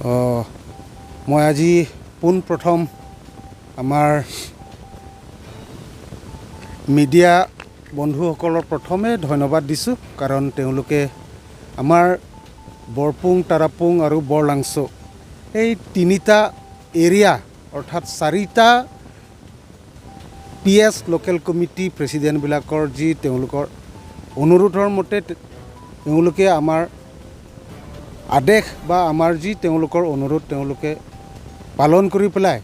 মই আজি পোনপ্ৰথম আমাৰ মিডিয়া বন্ধুসকলৰ প্ৰথমে ধন্যবাদ দিছোঁ, কাৰণ তেওঁলোকে আমাৰ বৰপুং, তাৰাপুং আৰু বৰলাংছো এই তিনিটা এৰিয়া অৰ্থাৎ 4টা PS লোকেল কমিটি প্ৰেচিডেণ্টবিলাকৰ যি তেওঁলোকৰ অনুৰোধৰ মতে তেওঁলোকে আমাৰ আদেশ বা আমাৰ যি তেওঁলোকৰ অনুৰোধ তেওঁলোকে পালন কৰি পেলাই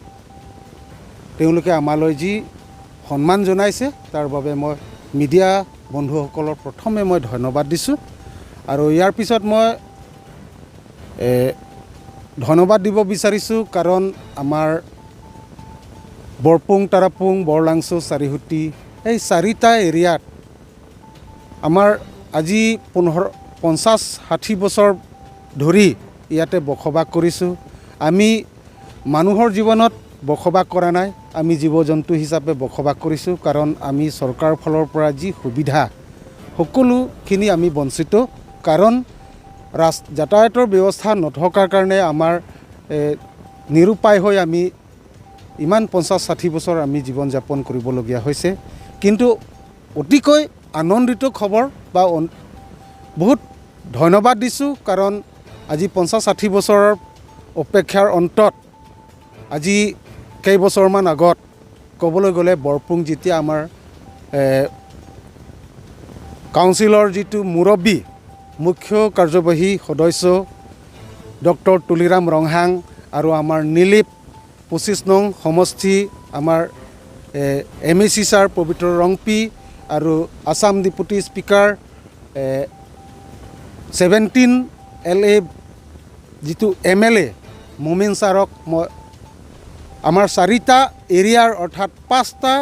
তেওঁলোকে আমালৈ যি সন্মান জনাইছে তাৰ বাবে মই মিডিয়া বন্ধুসকলৰ প্ৰথমে মই ধন্যবাদ দিছোঁ। আৰু ইয়াৰ পিছত মই ধন্যবাদ দিব বিচাৰিছোঁ, কাৰণ আমাৰ বৰপুং, তাৰাপুং, বৰলাংছো, চাৰিহুটি এই 4টা এৰিয়াত আমাৰ আজি 50-60 বছৰ ধৰি ইয়াতে বসবাস কৰিছোঁ। আমি মানুহৰ জীৱনত বসবাস কৰা নাই, আমি জীৱ জন্তু হিচাপে বসবাস কৰিছোঁ, কাৰণ আমি চৰকাৰৰ ফালৰ পৰা যি সুবিধা সকলোখিনি আমি বঞ্চিত, কাৰণ যাতায়াতৰ ব্যৱস্থা নথকাৰ কাৰণে আমাৰ নিৰুপায় হৈ আমি ইমান 50-60 বছৰ আমি জীৱন যাপন কৰিবলগীয়া হৈছে। কিন্তু অতিকৈ আনন্দিত খবৰ বা বহুত ধন্যবাদ দিছোঁ, কাৰণ আজি 50-60 বছৰৰ অপেক্ষাৰ অন্তত আজি কেইবছৰমান আগত ক'বলৈ গ'লে বৰপুং যেতিয়া আমাৰ কাউন্সিলৰ যিটো মুৰব্বী মুখ্য কাৰ্যবাহী সদস্য ডক্টৰ তুলিৰাম ৰংহাং আৰু আমাৰ নীলিপ 25 নং সমষ্টি আমাৰ MEC ছাৰ পবিত্ৰ ৰংপি আৰু আছাম ডেপুটি স্পিকাৰ 17 LA যিটো MLA মুমিন ছাৰক মই আমাৰ 4টা এৰিয়াৰ অৰ্থাৎ 5টা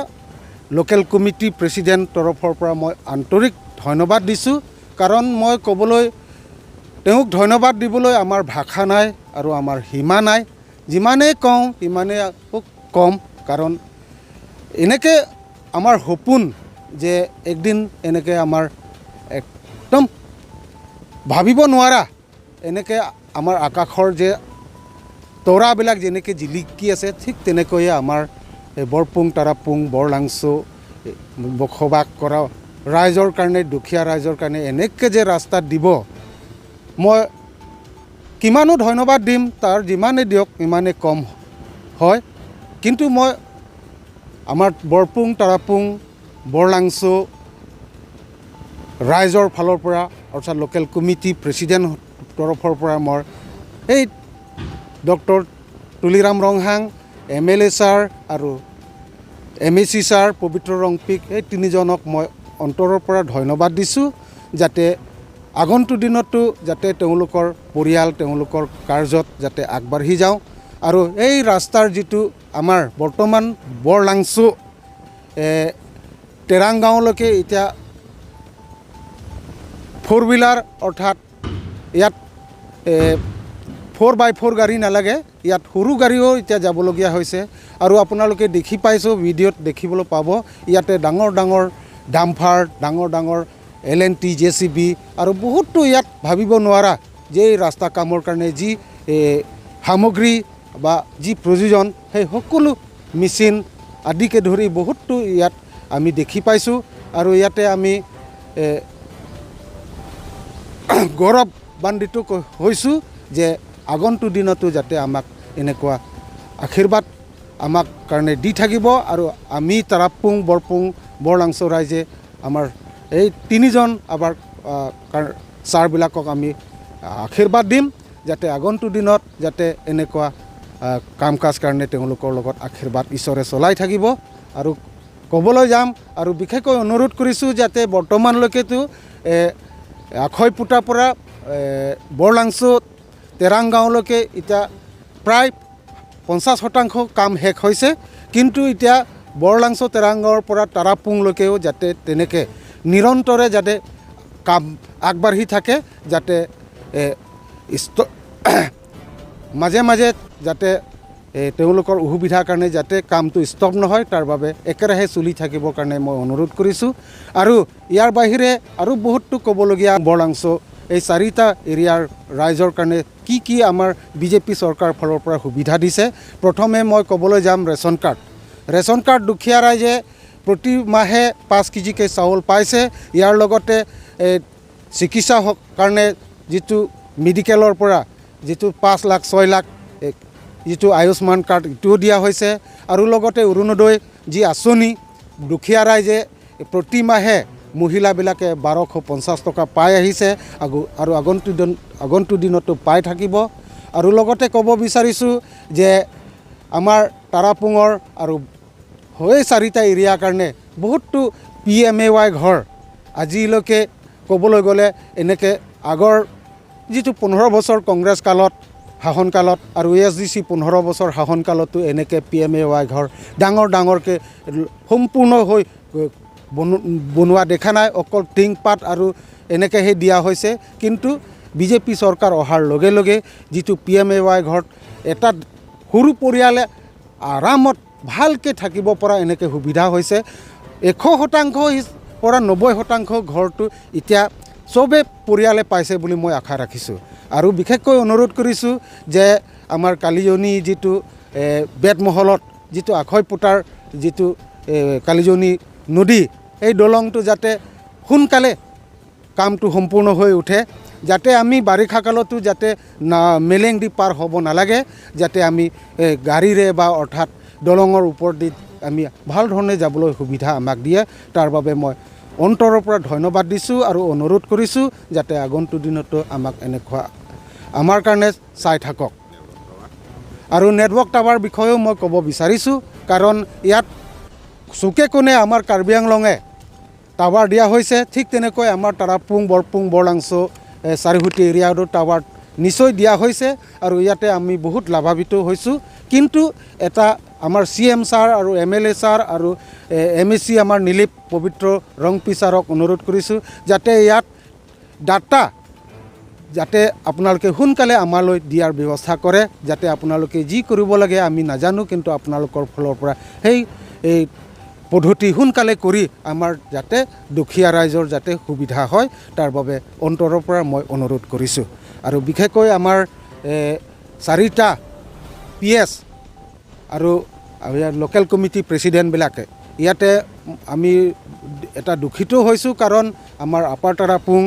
লোকেল কমিটি প্ৰেচিডেণ্ট তৰফৰ পৰা মই আন্তৰিক ধন্যবাদ দিছোঁ, কাৰণ মই ক'বলৈ তেওঁক ধন্যবাদ দিবলৈ আমাৰ ভাষা নাই আৰু আমাৰ সীমা নাই। যিমানেই কওঁ সিমানেই কম, কাৰণ এনেকৈ আমাৰ সপোন যে একদিন এনেকৈ আমাৰ একদম ভাবিব নোৱাৰা এনেকৈ আমাৰ আকাশৰ যে তৰাবিলাক যেনেকৈ জিলিকি আছে, ঠিক তেনেকৈয়ে আমাৰ বৰপুং, তাৰাপুং, বৰলাংছো বসবাস কৰা ৰাইজৰ কাৰণে, দুখীয়া ৰাইজৰ কাৰণে এনেকৈ যে ৰাস্তা দিব, মই কিমানো ধন্যবাদ দিম, তাৰ যিমানেই দিয়ক ইমানেই কম হয়। কিন্তু মই আমাৰ বৰপুং, তাৰাপুং, বৰলাংছো ৰাইজৰ ফালৰ পৰা অৰ্থাৎ লোকেল কমিটি প্ৰেচিডেণ্ট তৰফৰ পৰা মই এই doctor Tuliram Ronghang, MLA sir আৰু MEC ছাৰ পবিত্ৰ ৰংপিক এই তিনিজনক মই অন্তৰৰ পৰা ধন্যবাদ দিছোঁ, যাতে আগন্তুক দিনতো যাতে তেওঁলোকৰ পৰিয়াল তেওঁলোকৰ কাৰ্যত যাতে আগবাঢ়ি যাওঁ। আৰু এই ৰাস্তাৰ যিটো আমাৰ বৰ্তমান বৰলাংছো তেৰাংগাঁৱলৈকে এতিয়া 4 হুইলাৰ অৰ্থাৎ ইয়াত 4x4 গাড়ী নালাগে, ইয়াত সৰু গাড়ীও এতিয়া যাবলগীয়া হৈছে। আৰু আপোনালোকে দেখি পাইছোঁ, ভিডিঅ'ত দেখিবলৈ পাব, ইয়াতে ডাঙৰ ডাঙৰ ডাম্পাৰ, ডাঙৰ ডাঙৰ LNT, JCB আৰু বহুতো ইয়াত ভাবিব নোৱাৰা যে এই ৰাস্তা কামৰ কাৰণে যি সামগ্ৰী বা যি প্ৰয়োজন সেই সকলো মেচিন আদিকে ধৰি বহুতো ইয়াত আমি দেখি পাইছোঁ। আৰু ইয়াতে আমি গৌৰৱান্বিত হৈছোঁ যে আগন্তুক দিনতো যাতে আমাক এনেকুৱা আশীৰ্বাদ আমাক কাৰণে দি থাকিব। আৰু আমি তাৰাপুং, বৰপুং, বৰলাংছো ৰাইজে আমাৰ এই তিনিজন আমাৰ ছাৰবিলাকক আমি আশীৰ্বাদ দিম, যাতে আগন্তুক দিনত যাতে এনেকুৱা কাম কাজ কাৰণে তেওঁলোকৰ লগত আশীৰ্বাদ ঈশ্বৰে চলাই থাকিব। আৰু ক'বলৈ যাম আৰু বিশেষকৈ অনুৰোধ কৰিছোঁ যাতে বৰ্তমানলৈকেতো আখৈপুটাৰ পৰা বৰলাংছো তেৰাংগাঁৱলৈকে এতিয়া প্ৰায় 50% কাম শেষ হৈছে, কিন্তু এতিয়া বৰলাংছো তেৰাংগাঁৱৰ পৰা তাৰাপুংলৈকেও যাতে তেনেকৈ নিৰন্তৰে যাতে কাম আগবাঢ়ি থাকে, যাতে মাজে মাজে যাতে তেওঁলোকৰ অসুবিধাৰ কাৰণে যাতে কামটো ষ্টপ নহয়, তাৰ বাবে একেৰাহে চলি থাকিবৰ কাৰণে মই অনুৰোধ কৰিছোঁ। আৰু ইয়াৰ বাহিৰে আৰু বহুতো ক'বলগীয়া বৰলাংছো এই চাৰিটা এৰিয়াৰ ৰাইজৰ কাৰণে কি আমাৰ বিজেপি চৰকাৰ ফালৰ পৰা সুবিধা দিছে। প্ৰথমে মই ক'বলৈ যাম ৰেচন কাৰ্ড দুখীয়া ৰাইজে প্ৰতি মাহে 5 কেজিকৈ চাউল পাইছে। ইয়াৰ লগতে চিকিৎসা কাৰণে যিটো মেডিকেলৰ পৰা যিটো 5 লাখ 6 লাখ যিটো আয়ুষ্মান কাৰ্ড ইটোও দিয়া হৈছে। আৰু লগতে অৰুণোদয় যি আঁচনি দুখীয়া ৰাইজে প্ৰতি মাহে মহিলাবিলাকে 1250 টকা পাই আহিছে আৰু আগন্তুক দিনতো পাই থাকিব। আৰু লগতে ক'ব বিচাৰিছোঁ যে আমাৰ তাৰাপুঙৰ আৰু হৈ 4টা এৰিয়াৰ কাৰণে বহুতো PMAY ঘৰ আজিলৈকে ক'বলৈ গ'লে এনেকৈ আগৰ যিটো 15 বছৰ কংগ্ৰেছ কালত শাসনকালত আৰু ASDC 15 বছৰ শাসনকালতো এনেকৈ PMAY ঘৰ ডাঙৰকৈ সম্পূৰ্ণ হৈ বনোৱা দেখা নাই। অকল টিংপাত আৰু এনেকৈহে দিয়া হৈছে। কিন্তু বিজেপি চৰকাৰ অহাৰ লগে লগে যিটো PMAY ঘৰত এটা সৰু পৰিয়ালে আৰামত ভালকৈ থাকিব পৰা এনেকৈ সুবিধা হৈছে। 100% পৰা 90% ঘৰটো এতিয়া চবে পৰিয়ালে পাইছে বুলি মই আশা ৰাখিছোঁ। আৰু বিশেষকৈ অনুৰোধ কৰিছোঁ যে আমাৰ কালিজনী যিটো বেতমহলত যিটো আখৈ পোতাৰ যিটো কালিজনী নদী এই দলংটো যাতে সোনকালে কামটো সম্পূৰ্ণ হৈ উঠে, যাতে আমি বাৰিষা কালতো যাতে মেলেং দি পাৰ হ'ব নালাগে, যাতে আমি গাড়ীৰে বা অৰ্থাৎ দলঙৰ ওপৰত দি আমি ভাল ধৰণে যাবলৈ সুবিধা আমাক দিয়ে। তাৰ বাবে মই অন্তৰৰ পৰা ধন্যবাদ দিছোঁ আৰু অনুৰোধ কৰিছোঁ যাতে আগন্তুক দিনতো আমাক এনেকুৱা আমাৰ কাৰণে চাই থাকক। আৰু নেটৱৰ্ক টাৱাৰ বিষয়েও মই ক'ব বিচাৰিছোঁ, কাৰণ ইয়াত চুকে কোণে আমাৰ কাৰ্বি আংলঙে টাৱাৰ দিয়া হৈছে। ঠিক তেনেকৈ আমাৰ তাৰাপুং বৰপুং বৰলাংচো চাৰিহুটি এৰিয়াতো টাৱাৰ নিশ্চয় দিয়া হৈছে আৰু ইয়াতে আমি বহুত লাভান্বিত হৈছোঁ। কিন্তু এটা আমাৰ CM ছাৰ আৰু MLA ছাৰ আৰু MSC আমাৰ নীলীপ পবিত্ৰ ৰংপি ছাৰক অনুৰোধ কৰিছোঁ যাতে ইয়াত ডাটা যাতে আপোনালোকে সোনকালে আমালৈ দিয়াৰ ব্যৱস্থা কৰে। যাতে আপোনালোকে যি কৰিব লাগে আমি নাজানো, কিন্তু আপোনালোকৰ ফালৰ পৰা সেই পদ্ধতি সোনকালে কৰি আমাৰ যাতে দুখীয়া ৰাইজৰ যাতে সুবিধা হয় তাৰ বাবে অন্তৰৰ পৰা মই অনুৰোধ কৰিছোঁ। আৰু বিশেষকৈ আমাৰ 4টা PS আৰু লোকেল কমিটি প্ৰেছিডেণ্টবিলাকে ইয়াতে আমি এটা দুখিত হৈছোঁ, কাৰণ আমাৰ Upper Tarapung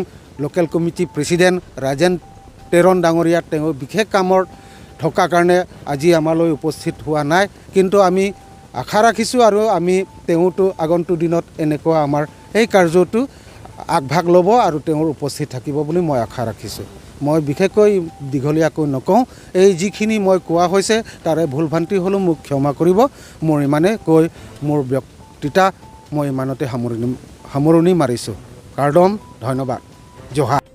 local committee president Rajen Teron ডাঙৰীয়া তেওঁ বিশেষ কামৰ থকা কাৰণে আজি আমালৈ উপস্থিত হোৱা নাই। কিন্তু আমি আশা ৰাখিছোঁ আৰু আমি তেওঁতো আগন্তুক দিনত এনেকুৱা আমাৰ এই কাৰ্যটো আগভাগ ল'ব আৰু তেওঁৰ উপস্থিত থাকিব বুলি মই আশা ৰাখিছোঁ। মই বিশেষকৈ দীঘলীয়াকৈ নকওঁ, এই যিখিনি মই কোৱা হৈছে তাৰে ভুল ভ্ৰান্তি হ'লেও মোক ক্ষমা কৰিব। মোৰ ইমানে কৈ মোৰ বক্তৃতা মই ইমানতে সামৰণি মাৰিছোঁ। কাৰ্ডম, ধন্যবাদ, জোহাৰ।